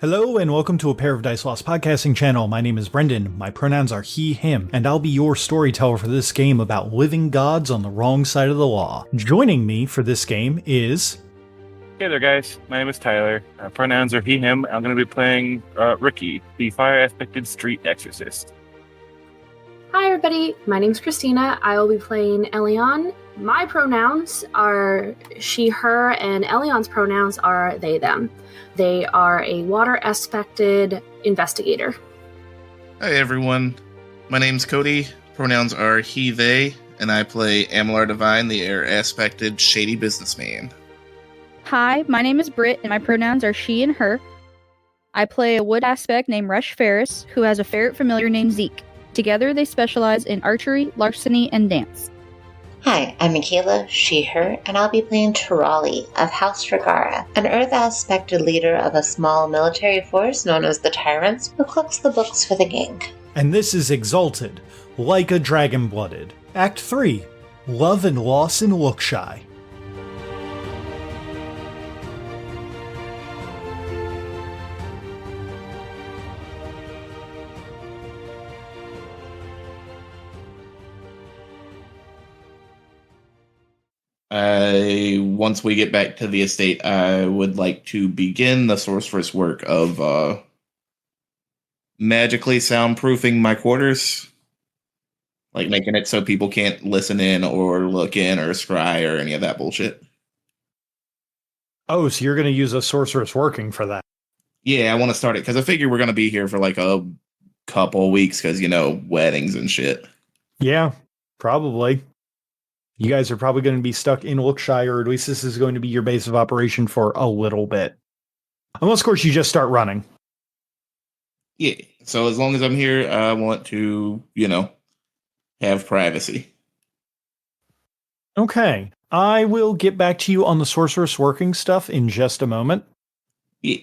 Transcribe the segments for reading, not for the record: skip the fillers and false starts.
Hello and welcome to A Pair of Dice Lost podcasting channel. My name is Brendan, my pronouns are he, him, and I'll be your storyteller for this game about living gods on the wrong side of the law. Joining me for this game is... Hey there, guys. My name is Tyler. Pronouns are he, him. I'm going to be playing Ricky, the fire-aspected street exorcist. Hi, everybody. My name's Christina. I will be playing Ellion. My pronouns are she, her, and Ellion's pronouns are they, them. They are a water-aspected investigator. Hi, everyone. My name's Cody. Pronouns are he, they, and I play Amalar Divine, the air-aspected shady businessman. Hi, my name is Britt, and my pronouns are she and her. I play a wood aspect named Rush Ferris, who has a ferret familiar named Zeke. Together, they specialize in archery, larceny, and dance. Hi, I'm Michaela, she, her, and I'll be playing Tirali of House Regara, an Earth-aspected leader of a small military force known as the Tyrants, who cooks the books for the gang. And this is Exalted, like a dragon-blooded. Act 3, Love and Loss in Lookshy. Once we get back to the estate, I would like to begin the sorceress work of magically soundproofing my quarters. Like making it so people can't listen in or look in or scry or any of that bullshit. Oh, so you're going to use a sorceress working for that? Yeah, I want to start it because I figure we're going to be here for like a couple weeks because, weddings and shit. Yeah, probably. You guys are probably going to be stuck in Lookshire, or at least this is going to be your base of operation for a little bit. Unless, of course, you just start running. Yeah, so as long as I'm here, I want to, have privacy. Okay, I will get back to you on the sorceress working stuff in just a moment. Yeah.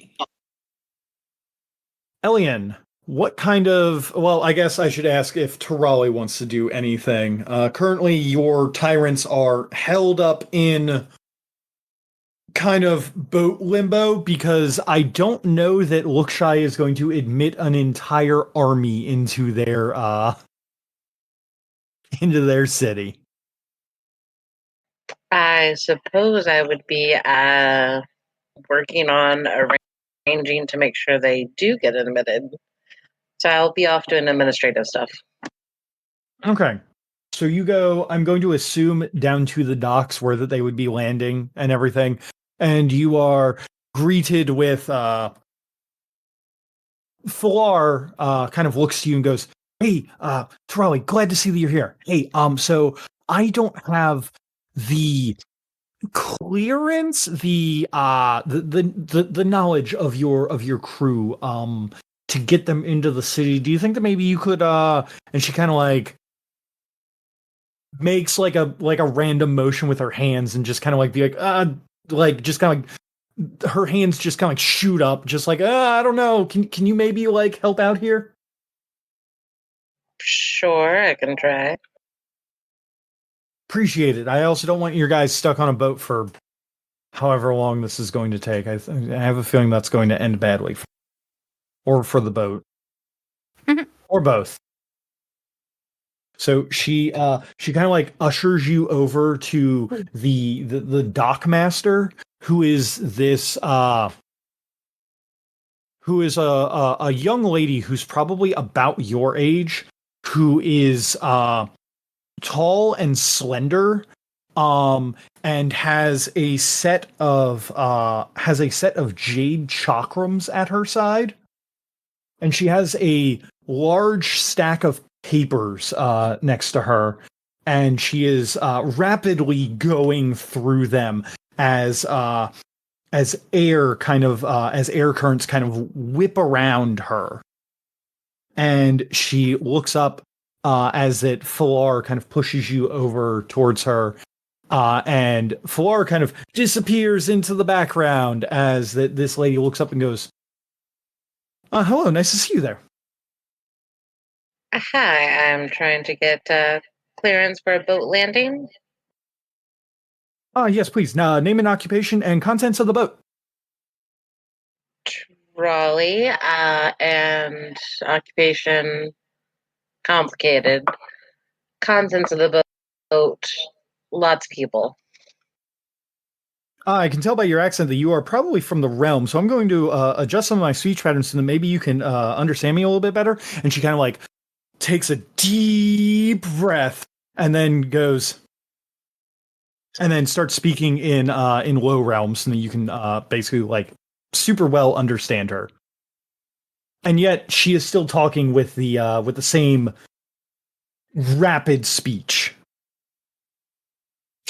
Ellion, what kind of... Well, I guess I should ask if Tirali wants to do anything. Currently, your tyrants are held up in kind of boat limbo because I don't know that Lookshy is going to admit an entire army into their city. I suppose I would be working on arranging to make sure they do get admitted. So I'll be off doing administrative stuff. Okay. So you go, I'm going to assume, down to the docks where that they would be landing and everything. And you are greeted with Falar kind of looks to you and goes, "Hey, Tirali, glad to see that you're here. Hey, so I don't have the clearance, the knowledge of your crew to get them into the city. Do you think that maybe you could and she kind of like makes like a random motion with her hands and just kind of like be like just kind of like her hands just kind of like shoot up, just like I don't know, can you maybe like help out here? Sure, I can try. Appreciate it. I also don't want your guys stuck on a boat for however long this is going to take. I have a feeling that's going to end badly, or for the boat, or both. So she kind of like ushers you over to the dock master, who is this who is a young lady who's probably about your age, who is tall and slender, and has a set of jade chakrams at her side, and she has a large stack of papers next to her, and she is rapidly going through them as air currents kind of whip around her, and she looks up as that Falar kind of pushes you over towards her, and Falar kind of disappears into the background as this lady looks up and goes, "Hello, nice to see you there." Hi, I'm trying to get clearance for a boat landing. Yes, please. Name and occupation and contents of the boat. Raleigh, and occupation complicated. Contents of the boat, lots of people. I can tell by your accent that you are probably from the realm, so I'm going to adjust some of my speech patterns so that maybe you can understand me a little bit better. And she kind of like takes a deep breath and then goes, and then starts speaking in low realms, and then you can basically like super well understand her. And yet she is still talking with the same rapid speech.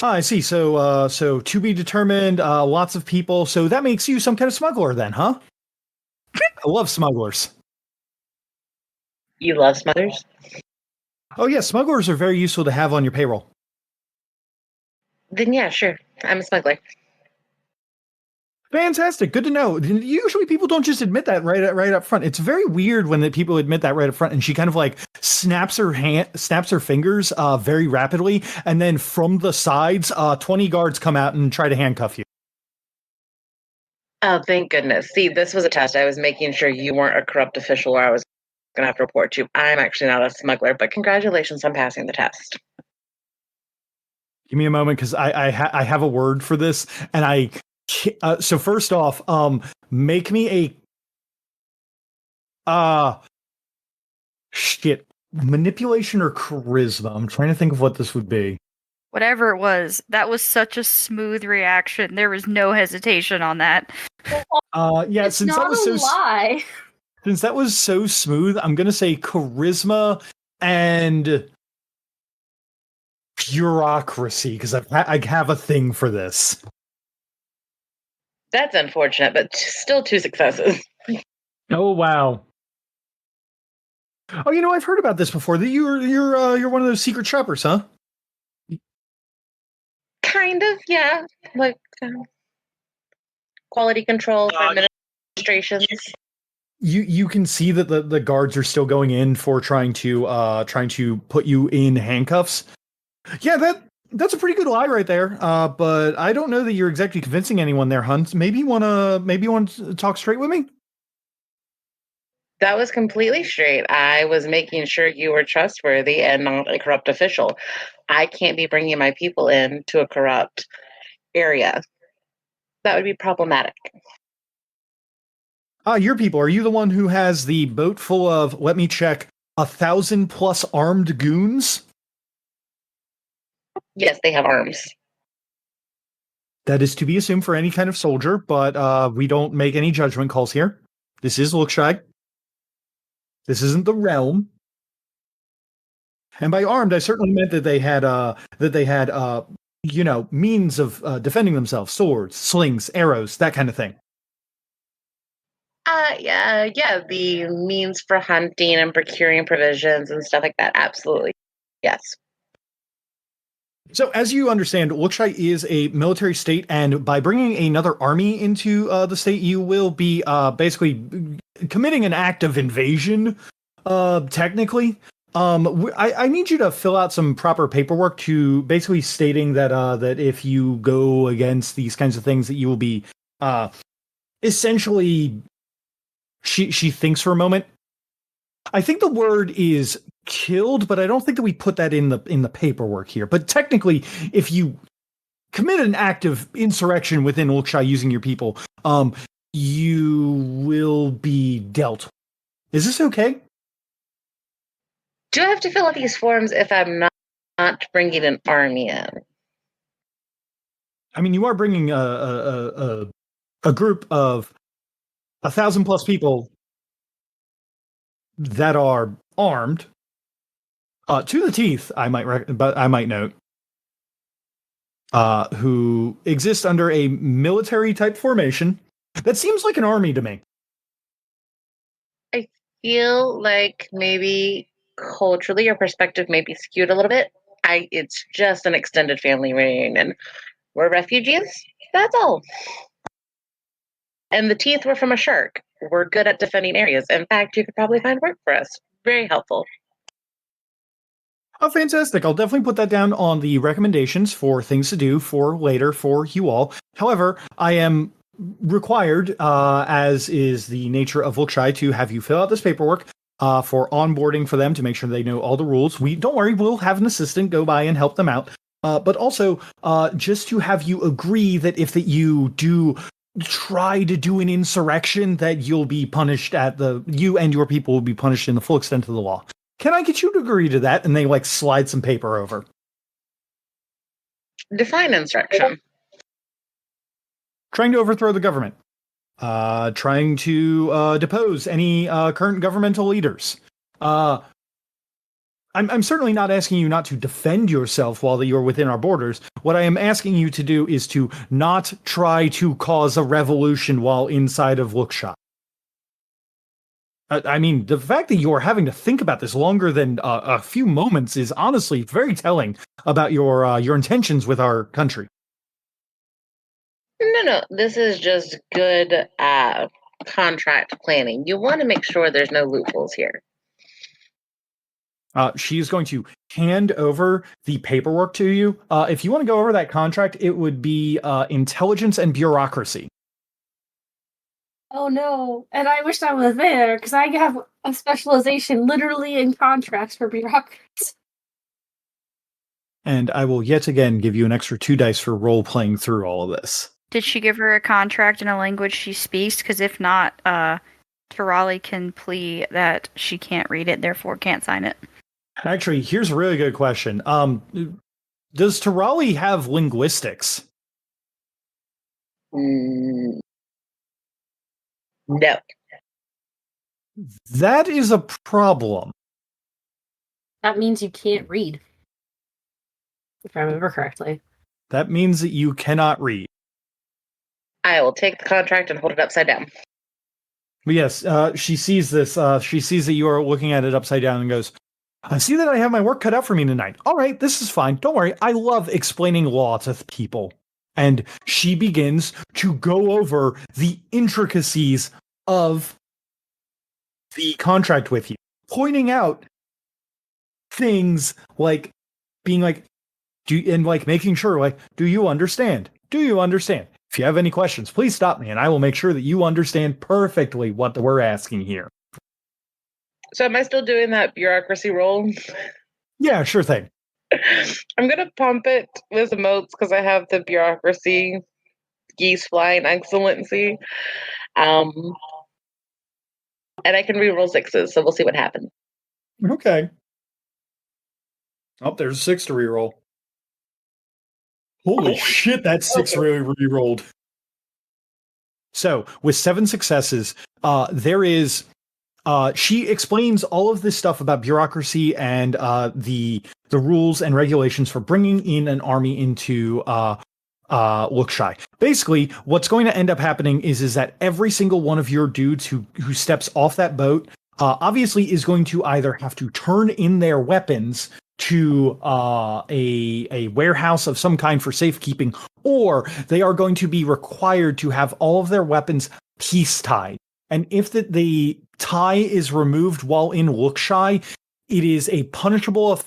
I see. So to be determined. Lots of people. So that makes you some kind of smuggler, then, huh? I love smugglers. You love smugglers? Oh yeah, smugglers are very useful to have on your payroll. Then yeah, sure. I'm a smuggler. Fantastic. Good to know. Usually people don't just admit that right up front. It's very weird when the people admit that right up front, and she kind of like snaps her fingers very rapidly, and then from the sides, 20 guards come out and try to handcuff you. Oh, thank goodness. See, this was a test. I was making sure you weren't a corrupt official or I was going to have to report you. I'm actually not a smuggler, but congratulations on passing the test. Give me a moment, because I have a word for this, and so first off, make me a manipulation or charisma. I'm trying to think of what this would be. Whatever it was, that was such a smooth reaction. There was no hesitation on that. Yeah, It's not a lie. Since that was so smooth, I'm gonna say charisma and bureaucracy, because I have a thing for this. That's unfortunate, but still 2 successes. Oh wow. Oh, I've heard about this before. That you're one of those secret shoppers, huh? Kind of, yeah. Like quality control for administrations. You can see that the guards are still going in for trying to put you in handcuffs. Yeah, that's a pretty good lie right there. But I don't know that you're exactly convincing anyone there, Hunt. Maybe you wanna talk straight with me? That was completely straight. I was making sure you were trustworthy and not a corrupt official. I can't be bringing my people in to a corrupt area. That would be problematic. Your people. Are you the one who has the boat full of, let me check, 1,000+ armed goons? Yes, they have arms. That is to be assumed for any kind of soldier, but we don't make any judgment calls here. This is Lookshy. This isn't the realm. And by armed, I certainly meant that they had means of defending themselves, swords, slings, arrows, that kind of thing. Yeah, the means for hunting and procuring provisions and stuff like that. Absolutely. Yes. So, as you understand, Lookshy is a military state, and by bringing another army into the state, you will be basically committing an act of invasion, technically. I need you to fill out some proper paperwork to basically stating that if you go against these kinds of things, that you will be essentially. She thinks for a moment. I think the word is killed, but I don't think that we put that in the paperwork here. But technically, if you commit an act of insurrection within Lookshy using your people, you will be dealt. Is this okay? Do I have to fill out these forms if I'm not bringing an army in? I mean, you are bringing a group of 1,000+ people that are armed to the teeth. I might note, who exist under a military type formation that seems like an army to me. I feel like maybe culturally your perspective may be skewed a little bit. It's just an extended family reunion. We're refugees. That's all. And the teeth were from a shark. We're good at defending areas. In fact, you could probably find work for us. Very helpful. Oh, fantastic. I'll definitely put that down on the recommendations for things to do for later for you all. However, I am required, as is the nature of Wilkshire, to have you fill out this paperwork for onboarding for them to make sure they know all the rules. Don't worry, we'll have an assistant go by and help them out. But also, just to have you agree that if you do try to do an insurrection, that you'll be punished you and your people will be punished in the full extent of the law. Can I get you to agree to that? And they slide some paper over. Define insurrection. Trying to overthrow the government. Trying to depose any current governmental leaders. I'm certainly not asking you not to defend yourself while you're within our borders. What I am asking you to do is to not try to cause a revolution while inside of Wilkshire. I mean, the fact that you're having to think about this longer than a few moments is honestly very telling about your intentions with our country. No. This is just good contract planning. You want to make sure there's no loopholes here. She's going to hand over the paperwork to you. If you want to go over that contract, it would be intelligence and bureaucracy. Oh no, and I wish I was there, because I have a specialization literally in contracts for bureaucrats. And I will yet again give you an extra 2 dice for role-playing through all of this. Did she give her a contract in a language she speaks? Because if not, Tirali can plea that she can't read it, therefore can't sign it. Actually, here's a really good question. Does Tirali have linguistics? No. That is a problem. That means you can't read. If I remember correctly. That means that you cannot read. I will take the contract and hold it upside down. But yes, she sees this. She sees that you are looking at it upside down and goes, I see that I have my work cut out for me tonight. All right, this is fine. Don't worry. I love explaining law to people. And she begins to go over the intricacies of the contract with you, pointing out things like being like, making sure, do you understand? Do you understand? If you have any questions, please stop me and I will make sure that you understand perfectly what we're asking here. So am I still doing that bureaucracy roll? Yeah, sure thing. I'm going to pump it with emotes because I have the bureaucracy geese flying excellency. And I can re-roll 6s, so we'll see what happens. Okay. Oh, there's a 6 to reroll. Holy shit, that 6 really re-rolled. So, with 7 successes, there is... she explains all of this stuff about bureaucracy and the rules and regulations for bringing in an army into Wilkshire. Basically, what's going to end up happening is that every single one of your dudes who steps off that boat obviously is going to either have to turn in their weapons to a warehouse of some kind for safekeeping, or they are going to be required to have all of their weapons peace tied. And if the tie is removed while in Wilkshire, it is a punishable. If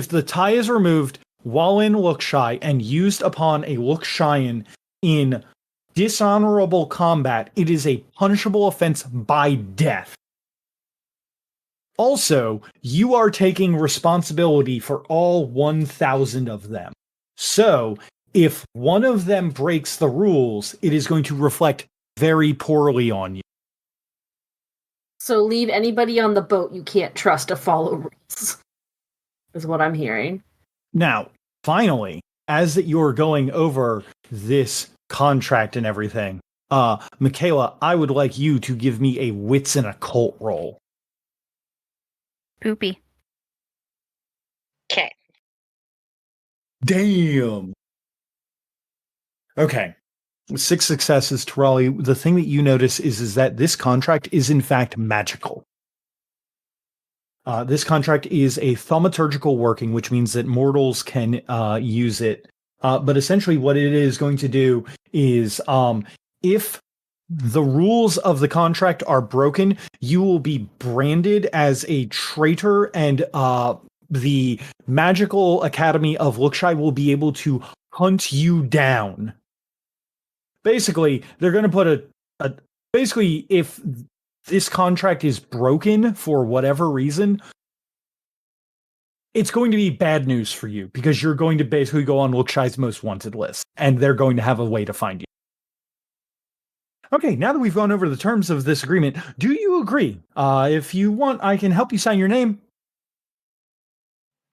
the tie is removed while in Wilkshire and used upon a Wilkshirean in dishonorable combat, it is a punishable offense by death. Also, you are taking responsibility for all 1,000 of them. So, if one of them breaks the rules, it is going to reflect very poorly on you. So leave anybody on the boat you can't trust to follow rules, is what I'm hearing. Now, finally, as that you're going over this contract and everything, Michaela, I would like you to give me a wits and occult roll. Poopy. Okay. Damn. Okay. 6 successes, Tirali. The thing that you notice is that this contract is in fact magical. This contract is a thaumaturgical working, which means that mortals can use it. But essentially what it is going to do is if the rules of the contract are broken, you will be branded as a traitor, and the Magical Academy of Wilkshire will be able to hunt you down basically, they're going to put a basically, if this contract is broken for whatever reason, it's going to be bad news for you because you're going to basically go on Lookshy's most wanted list, and they're going to have a way to find you. Okay, now that we've gone over the terms of this agreement, do you agree? If you want, I can help you sign your name.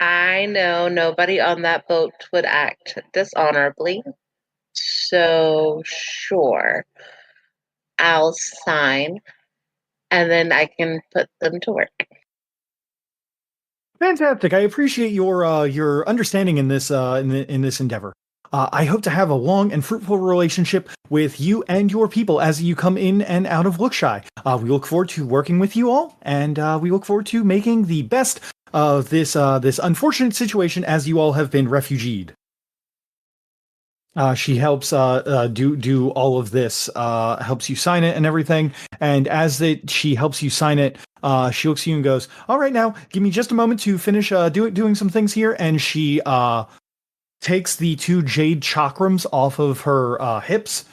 I know nobody on that boat would act dishonorably. So, sure, I'll sign and then I can put them to work. Fantastic. I appreciate your understanding in this in this endeavor. I hope to have a long and fruitful relationship with you and your people as you come in and out of Lookshy. We look forward to working with you all, and we look forward to making the best of this unfortunate situation as you all have been refugeed. She helps do all of this, helps you sign it and everything. And as she helps you sign it, she looks at you and goes, "All right, now give me just a moment to finish doing some things here." And she takes the 2 jade chakrams off of her hips,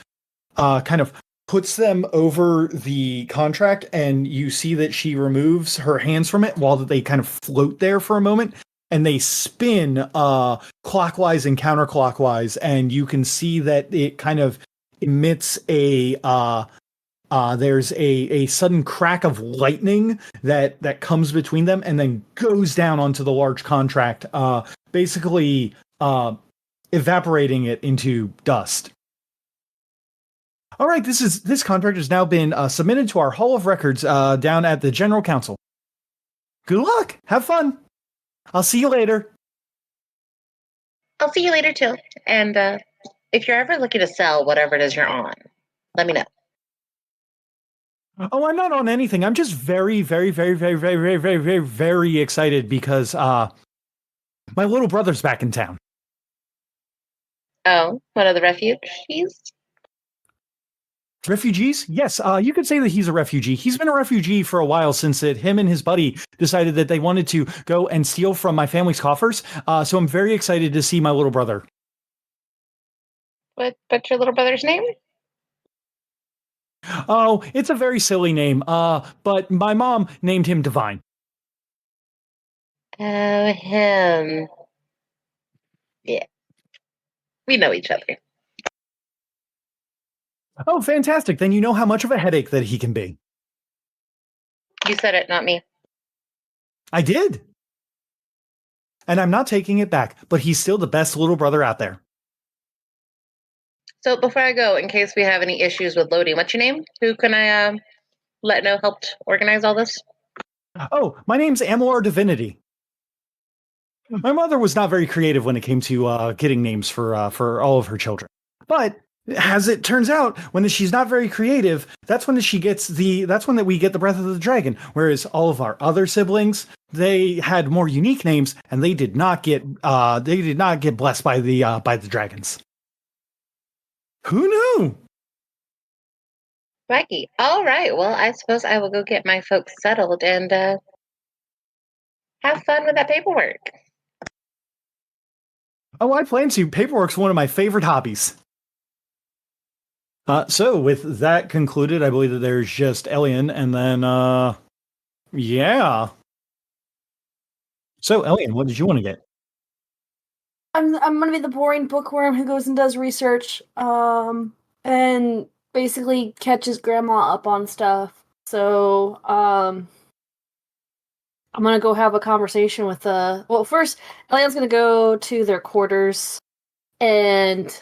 kind of puts them over the contract, and you see that she removes her hands from it while they kind of float there for a moment. And they spin clockwise and counterclockwise, and you can see that it kind of emits there's a sudden crack of lightning that comes between them and then goes down onto the large contract, basically evaporating it into dust. All right, this contract has now been submitted to our Hall of Records down at the General Council. Good luck. Have fun. I'll see you later. I'll see you later too. And if you're ever looking to sell whatever it is you're on, let me know. Oh, I'm not on anything. I'm just very, very, very, very, very, very, very, very, very excited because my little brother's back in town. Oh, one of the refugees? Refugees? Yes, you could say that he's a refugee. He's been a refugee for a while since him and his buddy decided that they wanted to go and steal from my family's coffers. So I'm very excited to see my little brother. What's your little brother's name? Oh, it's a very silly name. But my mom named him Divine. Oh, him. Yeah. We know each other. Oh, fantastic. Then you know how much of a headache that he can be. You said it, not me. I did. And I'm not taking it back, but he's still the best little brother out there. So before I go, in case we have any issues with loading, what's your name? Who can I let know helped organize all this? Oh, my name's Amalur Divinity. My mother was not very creative when it came to getting names for all of her children. But as it turns out, when she's not very creative, that's when we get the Breath of the Dragon. Whereas all of our other siblings, they had more unique names, and they did not get blessed by the dragons. Who knew? Wacky. All right. Well, I suppose I will go get my folks settled and have fun with that paperwork. Oh, I plan to. Paperwork's one of my favorite hobbies. So with that concluded, I believe that there's just Ellion, and then yeah. So Ellion, what did you want to get? I'm gonna be the boring bookworm who goes and does research, and basically catches grandma up on stuff. So, I'm gonna go have a conversation with well, first, Ellion's gonna go to their quarters and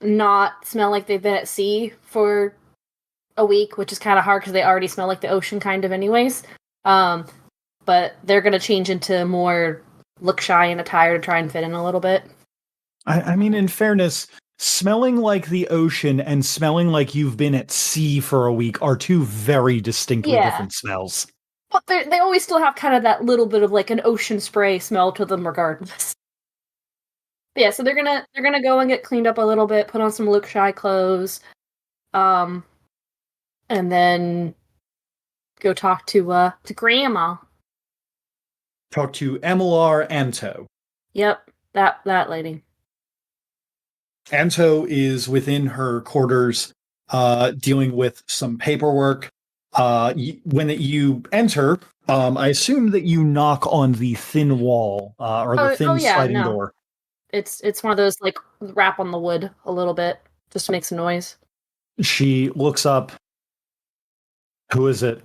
not smell like they've been at sea for a week, which is kind of hard because they already smell like the ocean kind of anyways. But they're gonna change into more look shy and attire to try and fit in a little bit. I mean, in fairness, smelling like the ocean and smelling like you've been at sea for a week are two very distinctly different smells. But they always still have kind of that little bit of an ocean spray smell to them regardless. But yeah, so they're gonna go and get cleaned up a little bit, put on some look shy clothes, and then go talk to Grandma. Talk to Emilar Anto. Yep, that lady. Anto is within her quarters, dealing with some paperwork. When you enter, I assume that you knock on the thin wall or the thin yeah, sliding no. door. It's one of those like rap on the wood a little bit just to make some noise. She looks up. Who is it?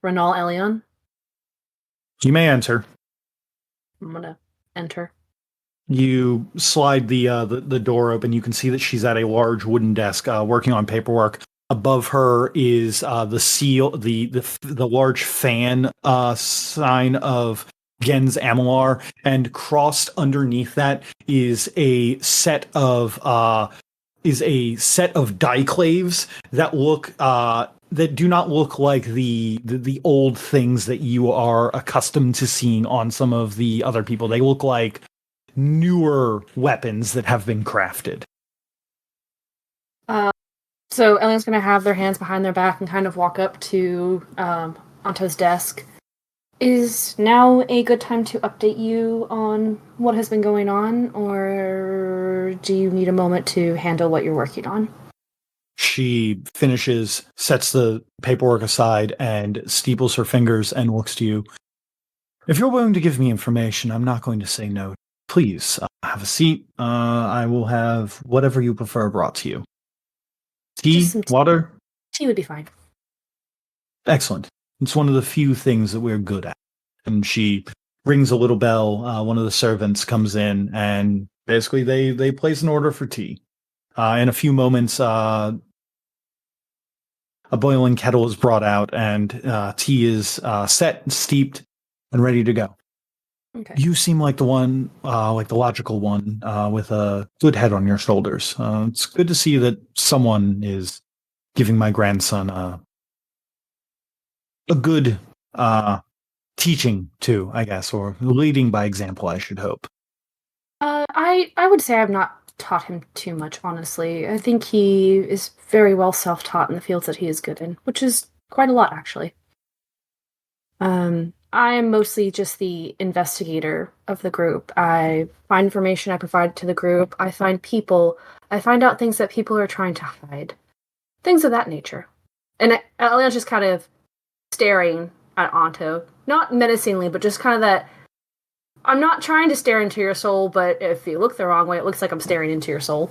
Renal Ellion. You may enter. I'm gonna enter. You slide the door open. You can see that she's at a large wooden desk working on paperwork. Above her is the seal, the large fan sign of Gens Amalar, and crossed underneath that is a set of diclaves that look that do not look like the old things that you are accustomed to seeing on some of the other people. They look like newer weapons that have been crafted. So Ellion's going to have their hands behind their back and kind of walk up to Anto's desk. Is now a good time to update you on what has been going on, or do you need a moment to handle what you're working on? She finishes, sets the paperwork aside, and steeples her fingers and looks to you. If you're willing to give me information, I'm not going to say no. Please, have a seat. I will have whatever you prefer brought to you. Tea? Water? Tea would be fine. Excellent. It's one of the few things that we're good at. And she rings a little bell. One of the servants comes in, and basically they place an order for tea. In a few moments, a boiling kettle is brought out, and tea is set, steeped, and ready to go. Okay. You seem like the one, like the logical one, with a good head on your shoulders. It's good to see that someone is giving my grandson a good teaching too, I guess, or leading by example, I should hope. I would say I've not taught him too much, honestly. I think he is very well self-taught in the fields that he is good in, which is quite a lot, actually. I am mostly just the investigator of the group. I find information, I provide it to the group. I find out things that people are trying to hide. Things of that nature. And Elion's just kind of staring at Anto. Not menacingly, but just kind of that, I'm not trying to stare into your soul, but if you look the wrong way, it looks like I'm staring into your soul.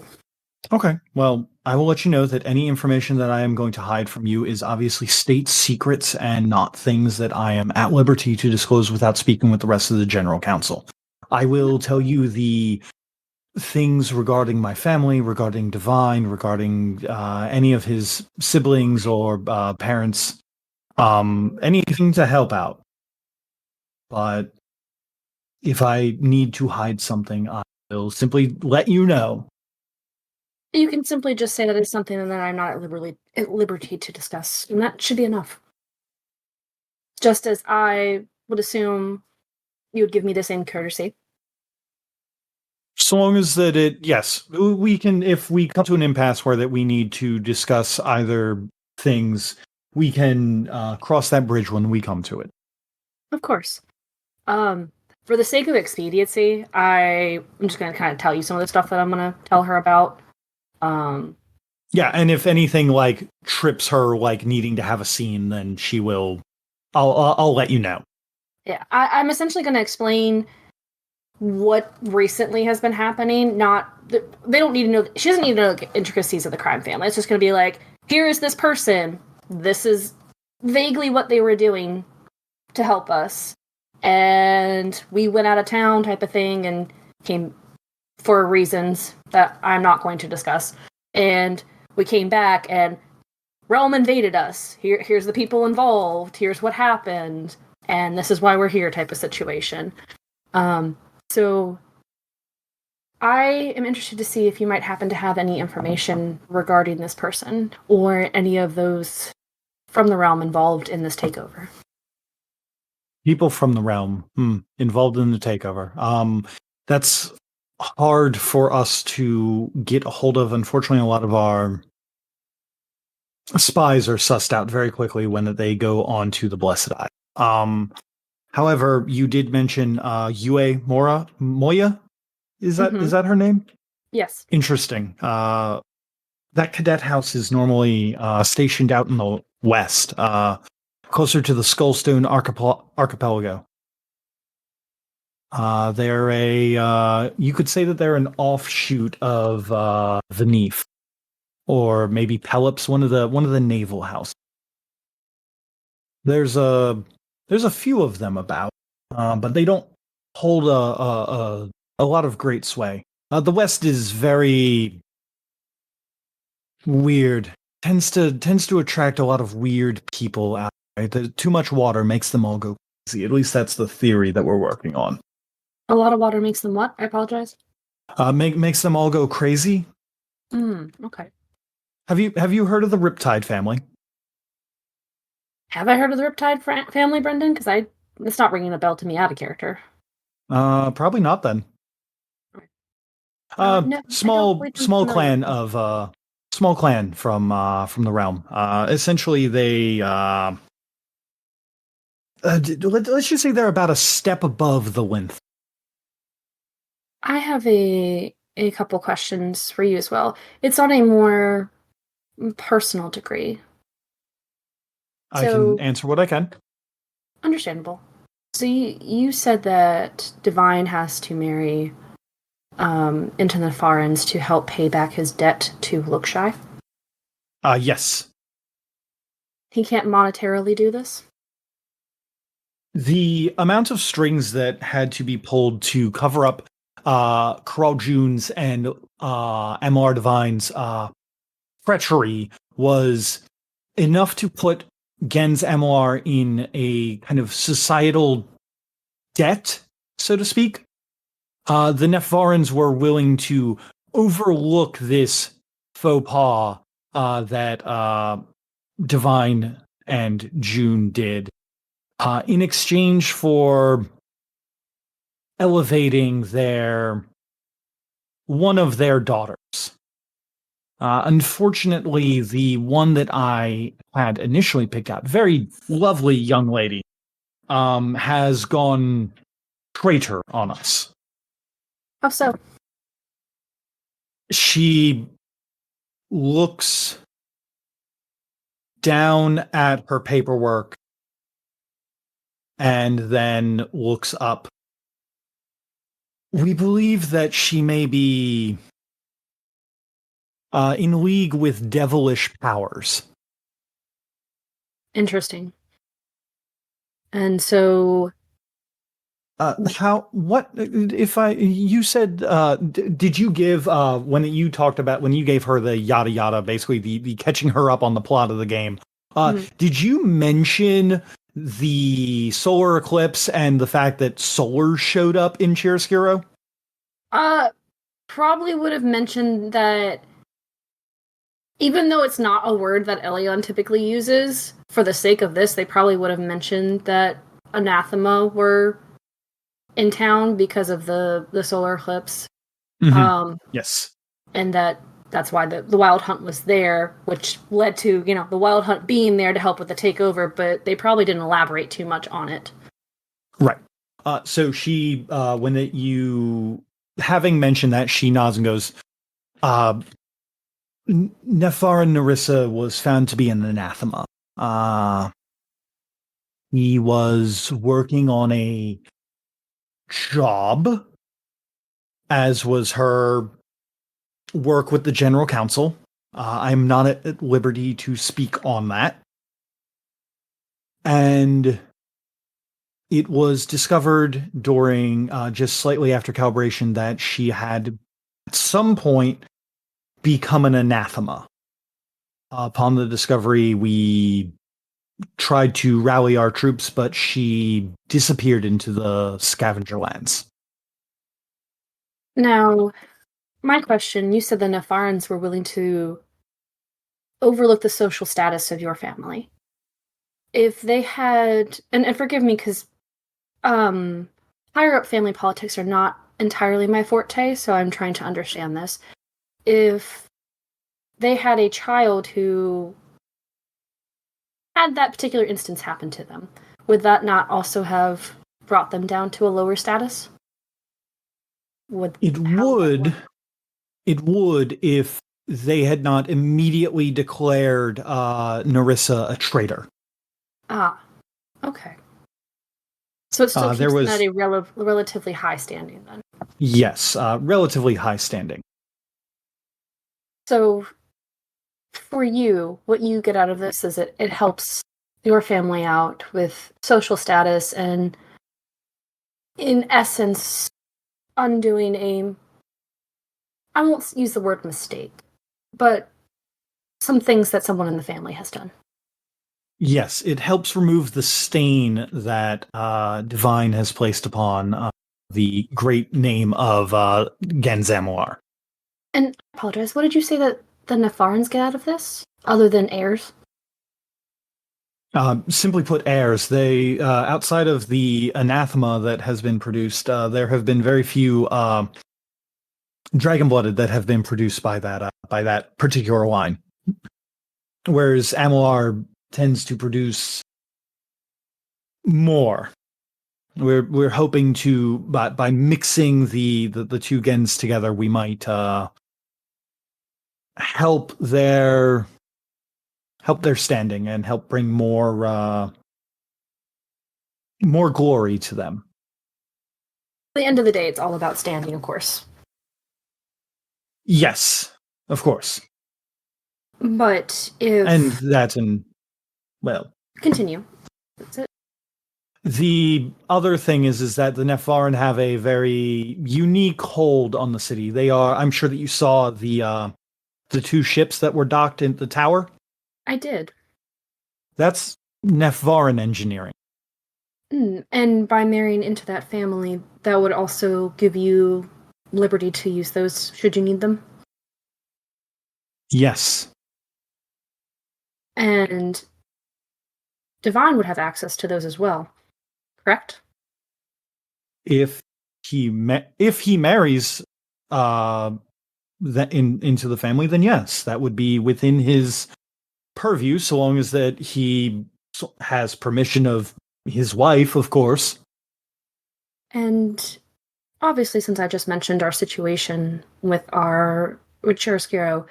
Okay. Well, I will let you know that any information that I am going to hide from you is obviously state secrets and not things that I am at liberty to disclose without speaking with the rest of the General Council. I will tell you the things regarding my family, regarding Divine, regarding any of his siblings or parents, anything to help out. But if I need to hide something, I will simply let you know. You can simply just say that it's something that I'm not at liberty to discuss, and that should be enough. Just as I would assume you would give me the same courtesy. So long as that yes, we can, if we come to an impasse where that we need to discuss either things, we can cross that bridge when we come to it. Of course. For the sake of expediency, I'm just going to kind of tell you some of the stuff that I'm going to tell her about. Yeah, and if anything like trips her like needing to have a scene, then she will. I'll let you know. Yeah, I'm essentially going to explain what recently has been happening. They don't need to know. She doesn't need to know the intricacies of the crime family. It's just going to be like, here is this person. This is vaguely what they were doing to help us, and we went out of town, type of thing, and came for reasons that I'm not going to discuss. And we came back, and Realm invaded us. Here's the people involved. Here's what happened, and this is why we're here, type of situation. So I am interested to see if you might happen to have any information regarding this person or any of those from the realm involved in this takeover. People from the realm involved in the takeover. That's hard for us to get a hold of. Unfortunately, a lot of our spies are sussed out very quickly when they go on to the Blessed Eye. However, you did mention Yue Moya. Is that her name? Yes. Interesting. That cadet house is normally stationed out in the west, closer to the Skullstone archipelago. They're you could say that they're an offshoot of Venif, or maybe Pelops, one of the naval houses. There's a few of them about, but they don't hold a lot of great sway. The West is very weird. Tends to attract a lot of weird people out. Right? Too much water makes them all go crazy. At least that's the theory that we're working on. A lot of water makes them what? I apologize. Makes them all go crazy. Okay. Have you heard of the Riptide family? Have I heard of the Riptide family, Brendan? Because it's not ringing a bell to me out of character. Probably not then. No, small clan from the realm. Essentially, they let's just say they're about a step above the Linth. I have a couple questions for you as well. It's on a more personal degree. I can answer what I can. Understandable. So you said that Divine has to marry into the Farans to help pay back his debt to Lookshy? Yes. He can't monetarily do this? The amount of strings that had to be pulled to cover up Carl June's and MLR Divine's treachery was enough to put Gen's MLR in a kind of societal debt, so to speak. The Nephvarans were willing to overlook this faux pas that Divine and June did in exchange for elevating one of their daughters. Unfortunately, the one that I had initially picked out, very lovely young lady, has gone traitor on us. How so? She looks down at her paperwork and then looks up. We believe that she may be in league with devilish powers. Interesting. And so you said, did you give, when you gave her the yada yada, basically the catching her up on the plot of the game, did you mention the solar eclipse and the fact that Solar showed up in Chiaroscuro? Probably would have mentioned that, even though it's not a word that Ellion typically uses, for the sake of this, they probably would have mentioned that anathema were in town because of the solar eclipse. Mm-hmm. Yes. And that's why the Wild Hunt was there, which led to, the Wild Hunt being there to help with the takeover, but they probably didn't elaborate too much on it. Right. So she, having mentioned that, she nods and goes, Nefar Narissa was found to be an anathema. He was working on a job, as was her work with the General Council. I'm not at liberty to speak on that. And it was discovered during, just slightly after calibration, that she had at some point become an anathema. Upon the discovery, we tried to rally our troops, but she disappeared into the scavenger lands. Now, my question, you said the Nepharans were willing to overlook the social status of your family. If they had, and forgive me, because higher up family politics are not entirely my forte, so I'm trying to understand this. If they had a child who had that particular instance happen to them, would that not also have brought them down to a lower status? It would. It would if they had not immediately declared Narissa a traitor. Ah, okay. So it still keeps there them was- at a relatively high standing then. Yes, relatively high standing. So for you, what you get out of this is it helps your family out with social status and, in essence, undoing I won't use the word mistake, but some things that someone in the family has done. Yes, it helps remove the stain that Divine has placed upon the great name of Genzamoir. And I apologize, what did you say that the Nepharans get out of this, other than heirs? Simply put, heirs. They, outside of the anathema that has been produced, there have been very few dragon-blooded that have been produced by that particular line. Whereas Amolar tends to produce more. We're hoping to by mixing the two gens together, we might help their standing and help bring more glory to them. At the end of the day, it's all about standing, of course. Yes, of course. But if... And that's well... Continue. That's it. The other thing is that the Nepharan have a very unique hold on the city. They are... I'm sure that you saw the two ships that were docked in the tower. I did. That's Nepharan engineering. And by marrying into that family, that would also give you liberty to use those should you need them? Yes. And Divine would have access to those as well, correct? If he marries into the family, then yes, that would be within his purview, so long as that he has permission of his wife, of course. And obviously, since I just mentioned our situation with Chiaroscuro,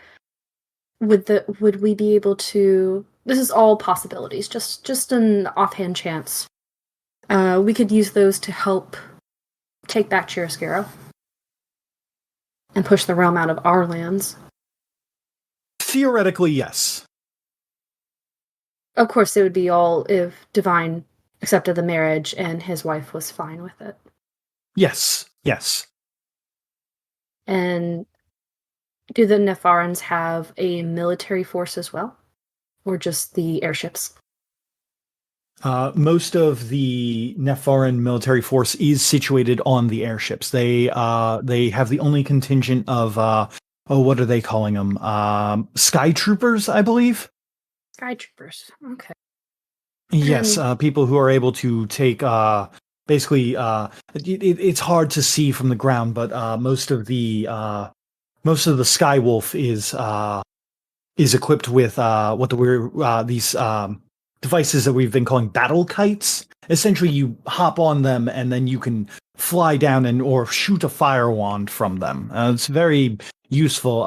would we be able to... This is all possibilities, just an offhand chance. We could use those to help take back Chiaroscuro and push the realm out of our lands. Theoretically, yes. Of course, it would be all if Divine accepted the marriage and his wife was fine with it. Yes. And do the Nepharans have a military force as well? Or just the airships? Most of the Nepharan military force is situated on the airships. They have the only contingent of what are they calling them? Sky troopers, I believe. Sky troopers. Okay. Yes, people who are able to take basically it's hard to see from the ground, but most of the Skywolf is equipped with these devices that we've been calling battle kites. Essentially, you hop on them and then you can fly down or shoot a fire wand from them. It's very useful.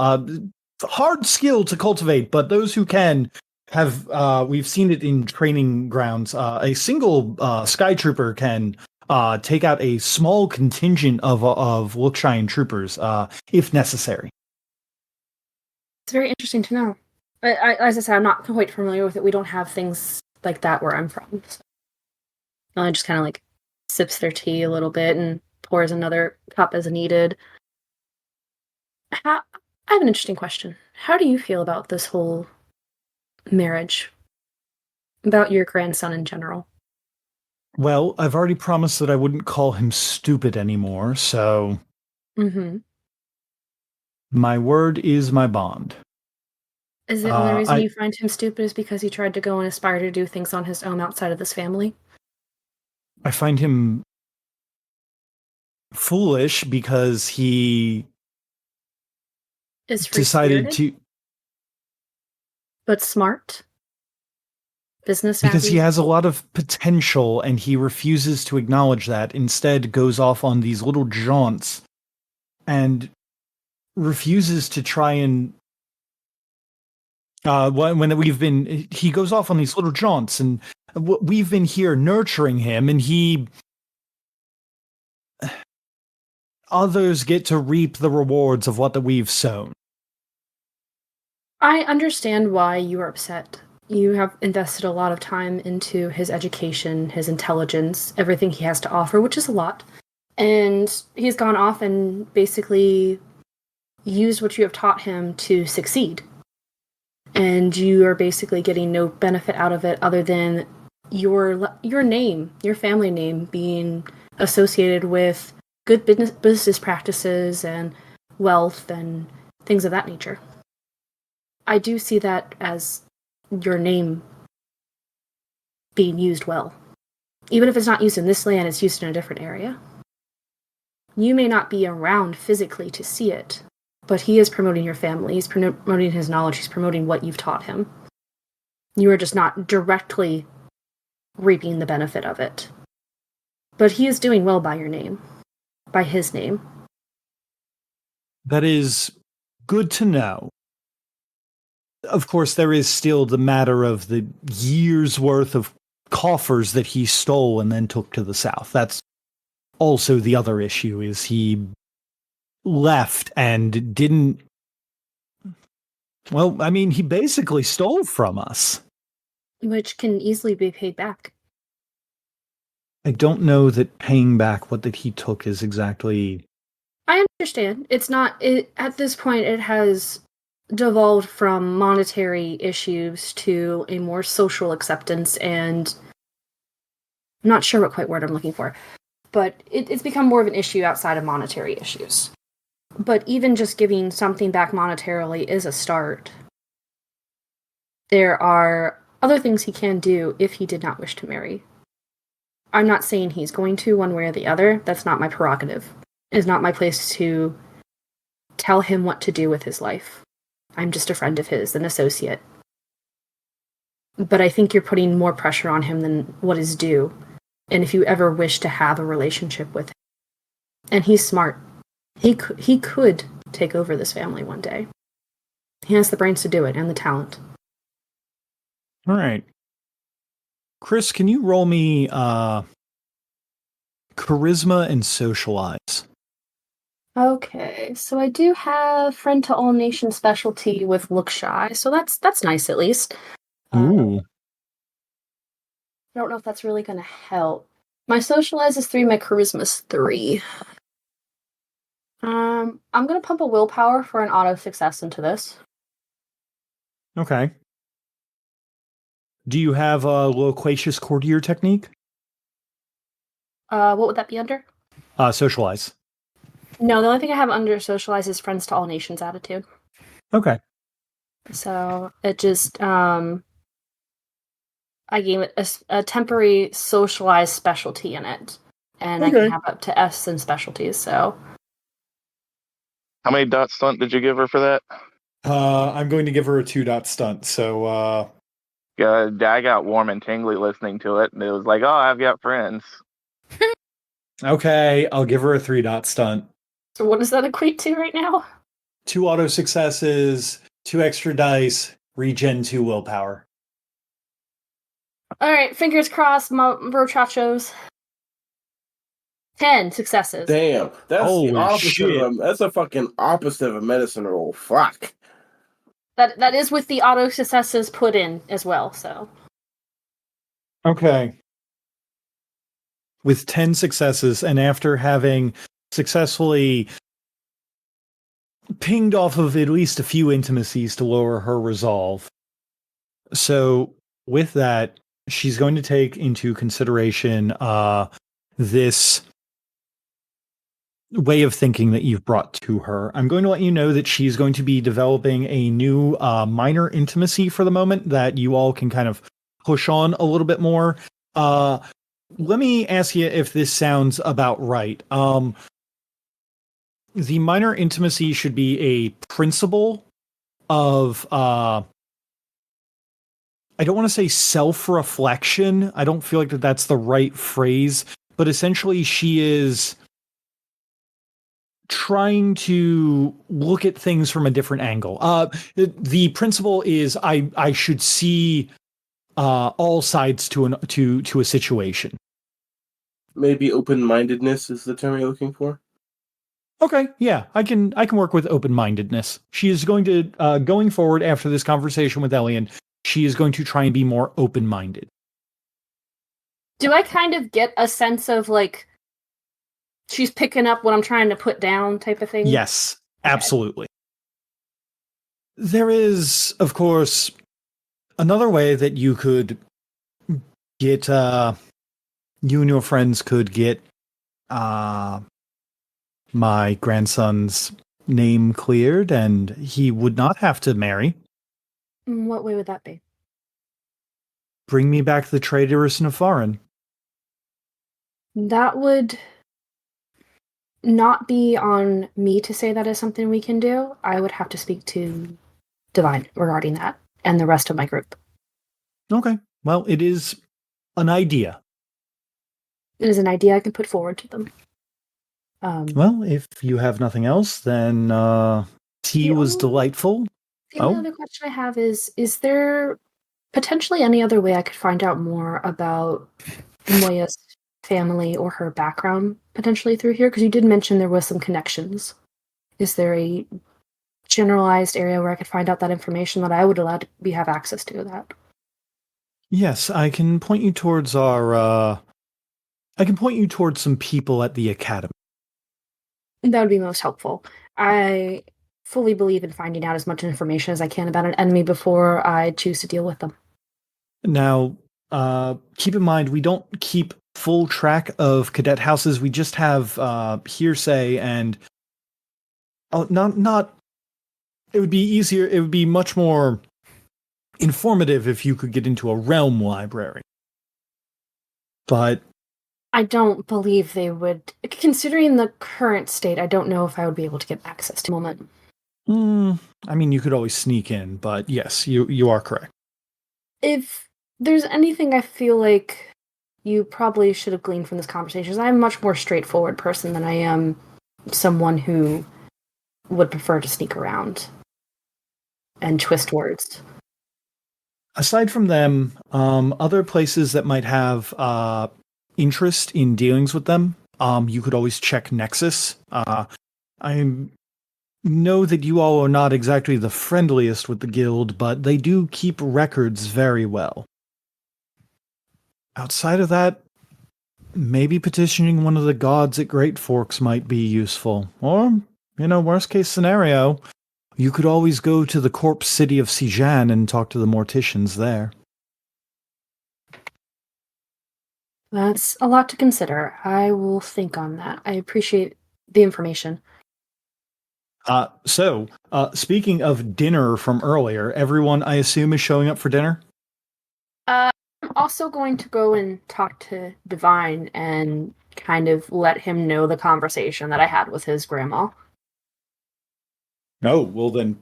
Hard skill to cultivate, but those who can have, we've seen it in training grounds. A single Sky Trooper can take out a small contingent of Lookshine troopers if necessary. It's very interesting to know. As I said, I'm not quite familiar with it. We don't have things like that where I'm from. So. Ellen just kind of like sips their tea a little bit and pours another cup as needed. I have an interesting question. How do you feel about this whole marriage? About your grandson in general? Well, I've already promised that I wouldn't call him stupid anymore, so... Mm-hmm. My word is my bond. Is the only reason you find him stupid is because he tried to go and aspire to do things on his own outside of this family? I find him foolish because he is decided to... But smart? Business savvy? Because he has a lot of potential and he refuses to acknowledge that. Instead goes off on these little jaunts and refuses to try and he goes off on these little jaunts, and we've been here nurturing him, and others get to reap the rewards of what that we've sown. I understand why you are upset. You have invested a lot of time into his education, his intelligence, everything he has to offer, which is a lot. And he's gone off and basically used what you have taught him to succeed. And you are basically getting no benefit out of it other than your name, your family name being associated with good business practices and wealth and things of that nature. I do see that as your name being used well. Even if it's not used in this land, it's used in a different area. You may not be around physically to see it, but he is promoting your family. He's promoting his knowledge. He's promoting what you've taught him. You are just not directly reaping the benefit of it. But he is doing well by your name, by his name. That is good to know. Of course, there is still the matter of the years' worth of coffers that he stole and then took to the south. That's also the other issue, is he left and didn't... Well, I mean, he basically stole from us. Which can easily be paid back. I don't know that paying back what that he took is exactly... I understand. It's not... at this point, it has devolved from monetary issues to a more social acceptance, and I'm not sure what quite word I'm looking for, but it's become more of an issue outside of monetary issues. But even just giving something back monetarily is a start. There are other things he can do if he did not wish to marry. I'm not saying he's going to one way or the other. That's not my prerogative. It's not my place to tell him what to do with his life. I'm just a friend of his, an associate. But I think you're putting more pressure on him than what is due. And if you ever wish to have a relationship with him, and he's smart, he could take over this family one day. He has the brains to do it and the talent. All right. Chris, can you roll me charisma and socialize? Okay, so I do have friend to all nation specialty with look shy, so that's nice at least. Ooh. I don't know if that's really going to help. My socialize is 3, my charisma is 3. I'm going to pump a willpower for an auto success into this. Okay. Do you have a loquacious courtier technique? What would that be under? Socialize. No, the only thing I have under socialize is friends to all nations attitude. Okay. So it just, I gave it a temporary socialized specialty in it. And Okay. I can have up to S in specialties, so. How many dot stunt did you give her for that? I'm going to give her a 2-dot stunt, so I got warm and tingly listening to it, and it was like, oh, I've got friends. okay, I'll give her a 3-dot stunt. So what does that equate to right now? 2 auto successes, 2 extra dice, regen 2 willpower. Alright, fingers crossed, brochachos. 10 successes. Damn, that's Holy the opposite. shit. That's a fucking opposite of a medicine roll. Fuck. That is with the auto successes put in as well, so. Okay. With 10 successes, and after having successfully pinged off of at least a few intimacies to lower her resolve. So, with that, she's going to take into consideration this way of thinking that you've brought to her. I'm going to let you know that she's going to be developing a new minor intimacy for the moment that you all can kind of push on a little bit more. Let me ask you if this sounds about right. The minor intimacy should be a principle of, I don't want to say self-reflection. I don't feel like that's the right phrase, but essentially she is trying to look at things from a different angle. The principle is I should see all sides to a situation. Maybe open-mindedness is the term you're looking for. Okay, yeah, I can work with open-mindedness. She is going to going forward after this conversation with Ellion, she is going to try and be more open-minded. Do I kind of get a sense of like she's picking up what I'm trying to put down type of thing? Yes, absolutely. There is, of course, another way that you could get you and your friends could get my grandson's name cleared, and he would not have to marry. What way would that be? Bring me back the traitorous Nefarin. That would not be on me to say that is something we can do. I would have to speak to Divine regarding that and the rest of my group. Okay. Well, it is an idea. It is an idea I can put forward to them. Well, if you have nothing else, then tea was delightful. The only other question I have is there potentially any other way I could find out more about Moya's family or her background potentially through here? Because you did mention there was some connections. Is there a generalized area where I could find out that information that I would allow to have access to that? Yes, I can point you towards I can point you towards some people at the academy. That would be most helpful. I fully believe in finding out as much information as I can about an enemy before I choose to deal with them. Now, Keep in mind, we don't keep full track of cadet houses. We just have hearsay and not. It would be easier. It would be much more informative if you could get into a realm library. But I don't believe they would. Considering the current state, I don't know if I would be able to get access to the moment. I mean, you could always sneak in, but yes, you are correct. If there's anything I feel like you probably should have gleaned from this conversation, is I'm a much more straightforward person than I am someone who would prefer to sneak around and twist words. Aside from them, other places that might have interest in dealings with them, you could always check Nexus. I know that you all are not exactly the friendliest with the guild, but they do keep records very well. Outside of that, maybe petitioning one of the gods at Great Forks might be useful. Or, worst case scenario, you could always go to the corpse city of Sijan and talk to the morticians there. That's a lot to consider. I will think on that. I appreciate the information. So, speaking of dinner from earlier, everyone, I assume, is showing up for dinner? I'm also going to go and talk to Divine and kind of let him know the conversation that I had with his grandma. Oh, well then,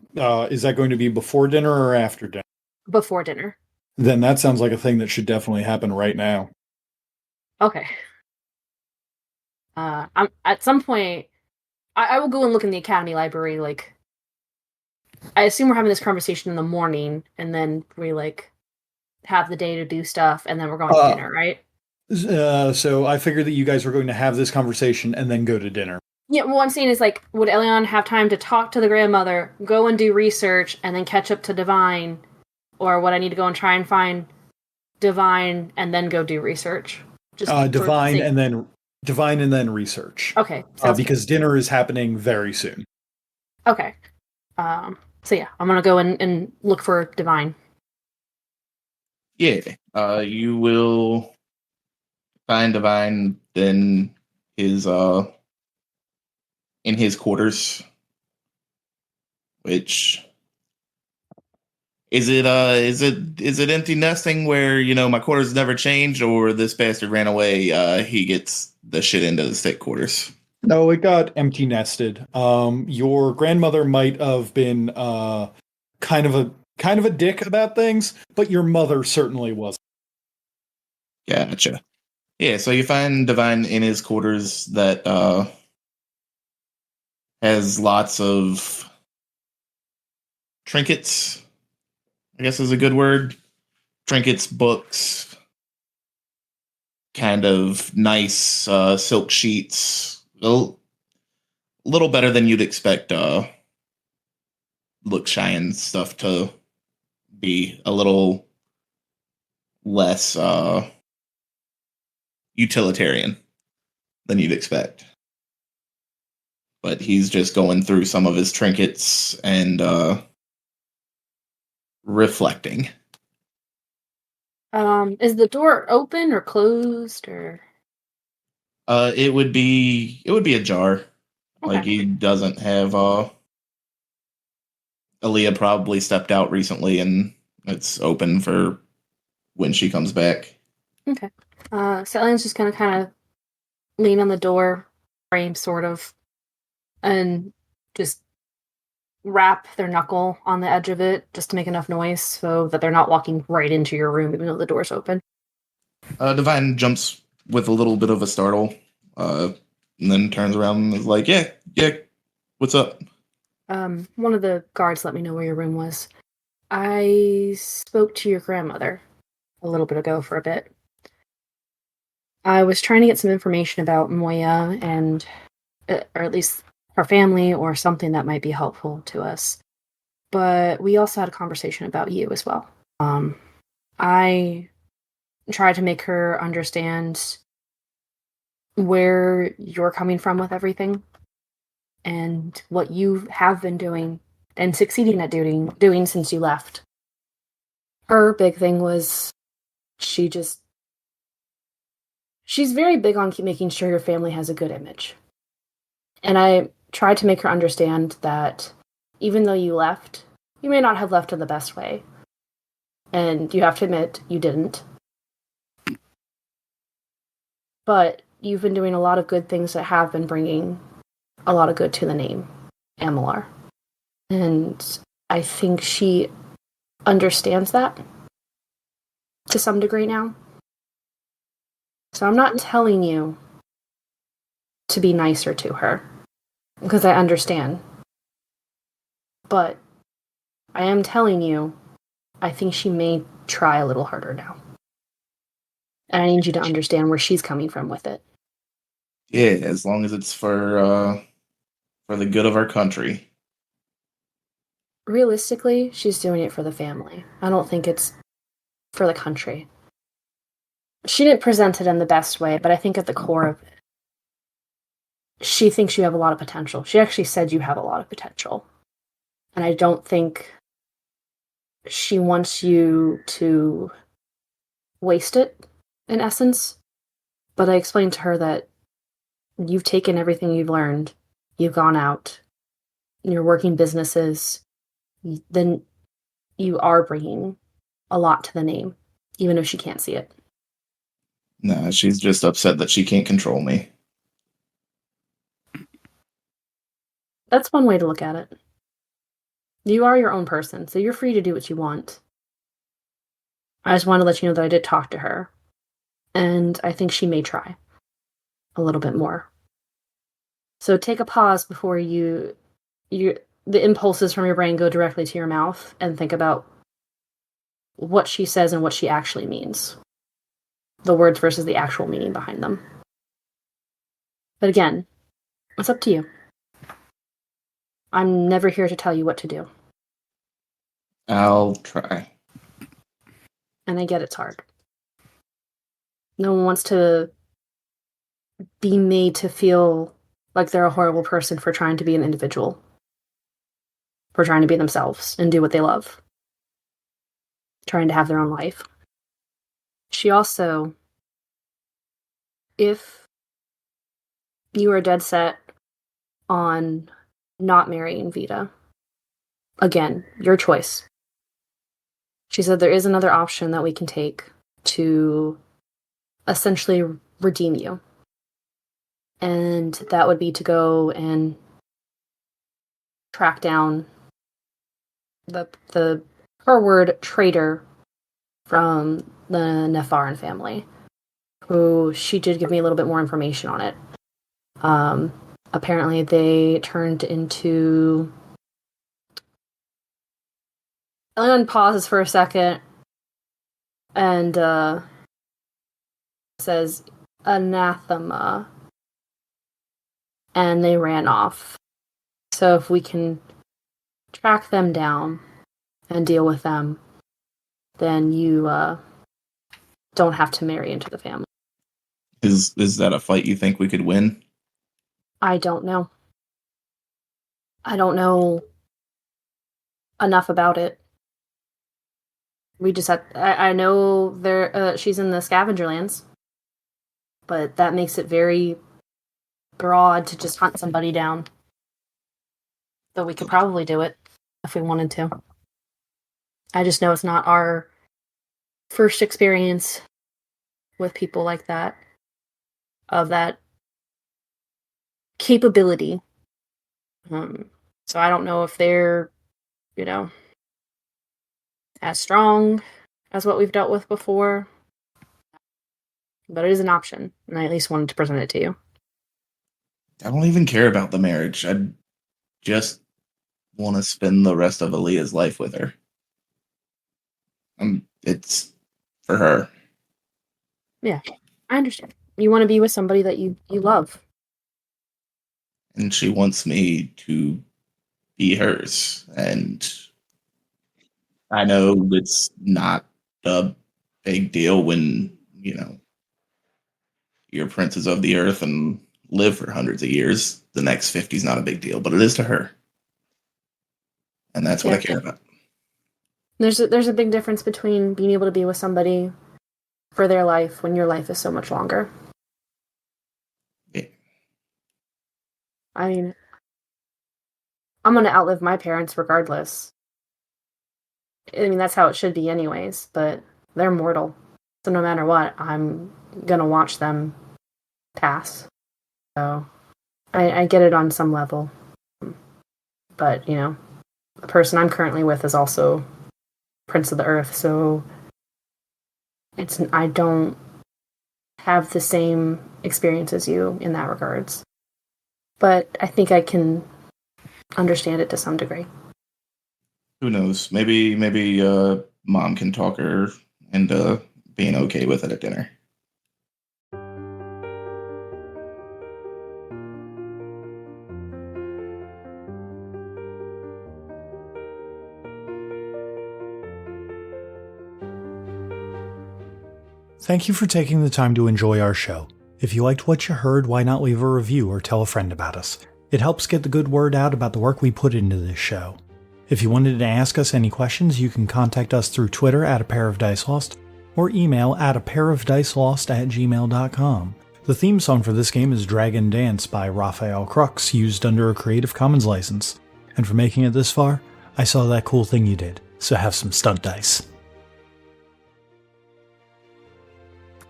is that going to be before dinner or after dinner? Before dinner. Then that sounds like a thing that should definitely happen right now. Okay. I'm at some point, I will go and look in the academy library. Like, I assume we're having this conversation in the morning, and then we have the day to do stuff, and then we're going to dinner, right? So I figured that you guys were going to have this conversation and then go to dinner. Yeah, what I'm saying is, would Ellion have time to talk to the grandmother, go and do research, and then catch up to Divine? Or would I need to go and try and find Divine and then go do research? Divine and then research. Okay. Because dinner is happening very soon. Okay. So yeah, I'm gonna go and look for Divine. Yeah. You will find Divine in his quarters. Which is it empty nesting where, my quarters never changed, or this bastard ran away, he gets the shit into the state quarters? No, it got empty nested. Your grandmother might have been kind of a dick about things, but your mother certainly wasn't. Gotcha. Yeah, so you find Divine in his quarters that has lots of trinkets, I guess is a good word. Trinkets, books, kind of nice silk sheets. A little better than you'd expect look shy stuff to be. A little less utilitarian than you'd expect. But he's just going through some of his trinkets and reflecting. Is the door open or closed or? It would be ajar. Okay. Like he doesn't have Aaliyah probably stepped out recently and it's open for when she comes back. Okay. So Ellion's just gonna kind of lean on the door frame, sort of, and just rap their knuckle on the edge of it just to make enough noise so that they're not walking right into your room even though the door's open. Divine jumps with a little bit of a startle, and then turns around and is like, yeah, what's up? One of the guards let me know where your room was. I spoke to your grandmother a little bit ago for a bit. I was trying to get some information about Moya and, or at least her family or something that might be helpful to us. But we also had a conversation about you as well. I tried to make her understand where you're coming from with everything and what you have been doing and succeeding at doing since you left. Her big thing was she's very big on making sure your family has a good image. And I tried to make her understand that even though you left, you may not have left in the best way. And you have to admit, you didn't. But you've been doing a lot of good things that have been bringing a lot of good to the name, Amalur. And I think she understands that to some degree now. So I'm not telling you to be nicer to her, because I understand. But I am telling you, I think she may try a little harder now. And I need you to understand where she's coming from with it. Yeah, as long as it's for the good of our country. Realistically, she's doing it for the family. I don't think it's for the country. She didn't present it in the best way, but I think at the core of it, she thinks you have a lot of potential. She actually said you have a lot of potential. And I don't think she wants you to waste it, in essence. But I explained to her that you've taken everything you've learned, you've gone out, you're working businesses, then you are bringing a lot to the name, even if she can't see it. Nah, she's just upset that she can't control me. That's one way to look at it. You are your own person, so you're free to do what you want. I just wanted to let you know that I did talk to her, and I think she may try a little bit more. So take a pause before the impulses from your brain go directly to your mouth and think about what she says and what she actually means. The words versus the actual meaning behind them. But again, it's up to you. I'm never here to tell you what to do. I'll try. And I get it's hard. No one wants to be made to feel like they're a horrible person for trying to be an individual. For trying to be themselves and do what they love. Trying to have their own life. She also, if you are dead set on not marrying Vita, again, your choice. She said there is another option that we can take to essentially redeem you. And that would be to go and track down the her word traitor from the Nefarin family, who she did give me a little bit more information on it. apparently they turned into... Ellion pauses for a second and says, anathema. And they ran off. So if we can track them down and deal with them, then you don't have to marry into the family. Is that a fight you think we could win? I don't know. I don't know enough about it. We just had... I know she's in the scavenger lands, but that makes it very broad to just hunt somebody down. So we could probably do it if we wanted to. I just know it's not our first experience with people like that, of that capability. So I don't know if they're, as strong as what we've dealt with before. But it is an option, and I at least wanted to present it to you. I don't even care about the marriage. I just want to spend the rest of Aaliyah's life with her. It's for her. Yeah, I understand. You want to be with somebody that you love. And she wants me to be hers. And I know it's not a big deal when, you're princes of the earth and live for hundreds of years. The next 50 is not a big deal, but it is to her. And that's what I care about. There's a big difference between being able to be with somebody for their life when your life is so much longer. Yeah. I mean, I'm going to outlive my parents regardless. I mean, that's how it should be anyways, but they're mortal. So no matter what, I'm going to watch them pass. So I get it on some level. But, the person I'm currently with is also Prince of the Earth, so I don't have the same experience as you in that regards. But I think I can understand it to some degree. Who knows? Maybe Mom can talk her into being okay with it at dinner. Thank you for taking the time to enjoy our show. If you liked what you heard, why not leave a review or tell a friend about us? It helps get the good word out about the work we put into this show. If you wanted to ask us any questions, you can contact us through Twitter at apairofdicelost or email at apairofdicelost@gmail.com. The theme song for this game is Dragon Dance by Raphael Crux, used under a Creative Commons license. And for making it this far, I saw that cool thing you did, so have some stunt dice.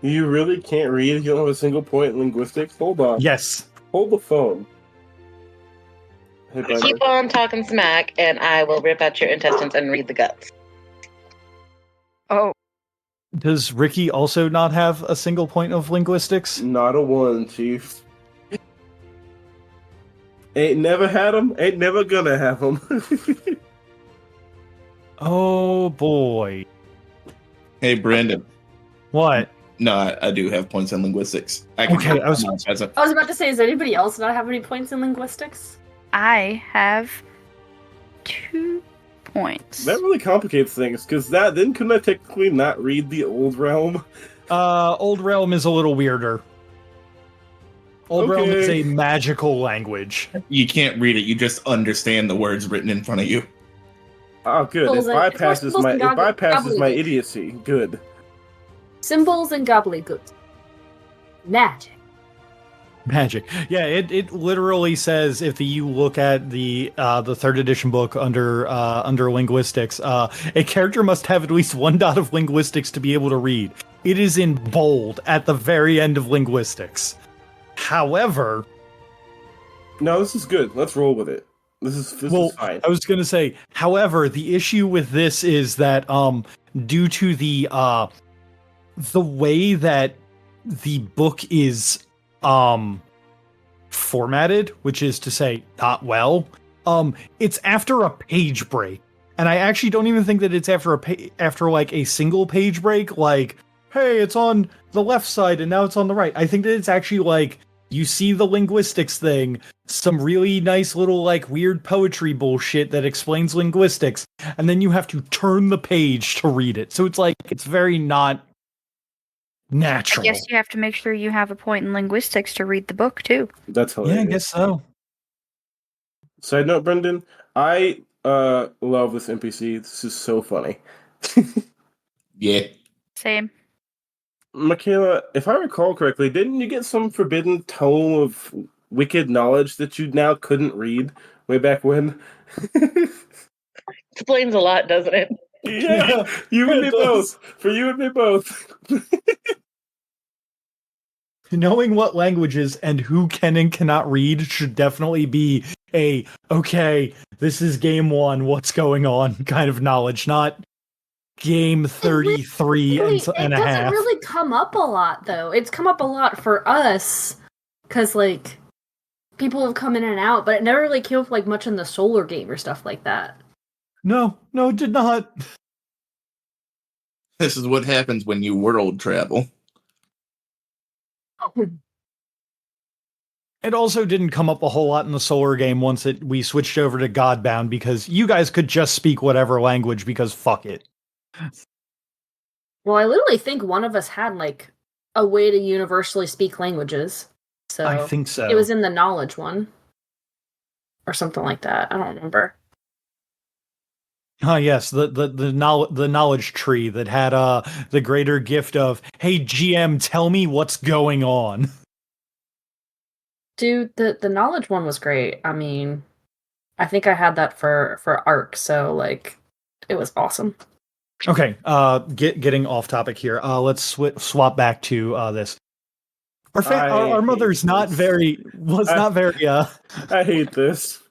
You really can't read if you don't have a single point in linguistics? Hold on. Yes. Hold the phone. Hey, Keep on talking smack, and I will rip out your intestines and read the guts. Oh. Does Ricky also not have a single point of linguistics? Not a one, Chief. Ain't never had them, ain't never gonna have them. Oh boy. Hey, Brandon. What? No, I do have points in linguistics. I was about to say, does anybody else not have any points in linguistics? I have 2 points. That really complicates things, because couldn't I technically not read the Old Realm? Old Realm is a little weirder. Old Realm is a magical language. You can't read it, you just understand the words written in front of you. Oh, good. It bypasses my idiocy. Good. Symbols and gobbledygook. Magic. Yeah, it literally says, if you look at the 3rd edition book under linguistics, a character must have at least 1 dot of linguistics to be able to read. It is in bold at the very end of linguistics. However, no, this is good. Let's roll with it. This is fine. I was going to say, however, the issue with this is that due to the way that the book is formatted, which is to say not well. It's after a page break. And I actually don't even think that it's after like a single page break, like, hey, it's on the left side and now it's on the right. I think that it's actually like you see the linguistics thing, some really nice little like weird poetry bullshit that explains linguistics, and then you have to turn the page to read it. So it's like it's very not natural. I guess you have to make sure you have a point in linguistics to read the book too. That's hilarious. Yeah, I guess so. Side note, Brendan, I love this NPC. This is so funny. Yeah. Same. Michaela, if I recall correctly, didn't you get some forbidden tome of wicked knowledge that you now couldn't read way back when? Explains a lot, doesn't it? Yeah, you and me both. For you and me both. Knowing what languages and who can and cannot read should definitely be a, okay, this is game 1, what's going on kind of knowledge, not game 33 and a half. It doesn't really come up a lot, though. It's come up a lot for us, because, like, people have come in and out, but it never really came up, like, much in the Solar game or stuff like that. No, it did not. This is what happens when you world travel. It also didn't come up a whole lot in the Solar game once we switched over to Godbound, because you guys could just speak whatever language, because fuck it. Well, I literally think one of us had, like, a way to universally speak languages. So I think so. It was in the knowledge one. Or something like that. I don't remember. Ah, yes, the knowledge tree that had the greater gift of, hey GM, tell me what's going on. Dude, the knowledge one was great. I mean, I think I had that for ARC, so like it was awesome. Okay, getting off topic here. Let's swap back to this. Our mother's not very I hate this.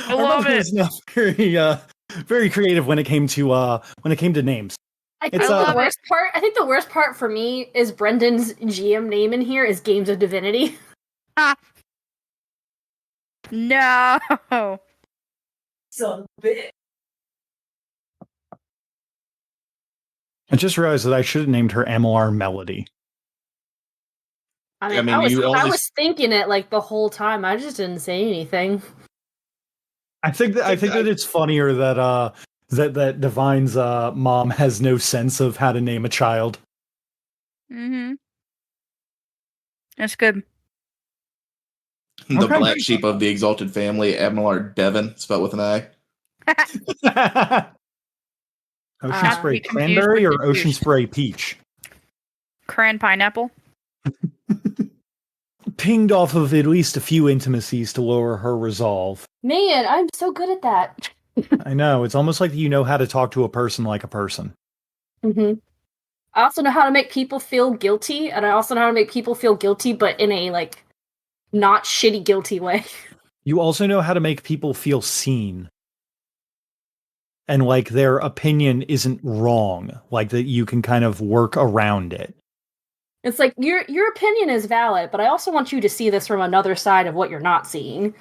I love it. Not very creative when it came to names. I think the worst part for me is Brendan's GM name in here is Games of Divinity. No. Son of a bitch. I just realized that I should have named her MLR Melody. I was thinking it like the whole time. I just didn't say anything. I think that it's funnier that that Divine's mom has no sense of how to name a child. Mm-hmm. That's good. The black sheep of the Exalted family, Admiral Devon, spelled with an I. Ocean Spray Cranberry or Ocean Spray Peach? Cran Pineapple. Pinged off of at least a few intimacies to lower her resolve. Man, I'm so good at that. I know, it's almost like you know how to talk to a person like a person. Mm-hmm. I also know how to make people feel guilty, and I also know how to make people feel guilty, but in a, like, not shitty guilty way. You also know how to make people feel seen. And, like, their opinion isn't wrong. Like, that you can kind of work around it. It's like, your opinion is valid, but I also want you to see this from another side of what you're not seeing.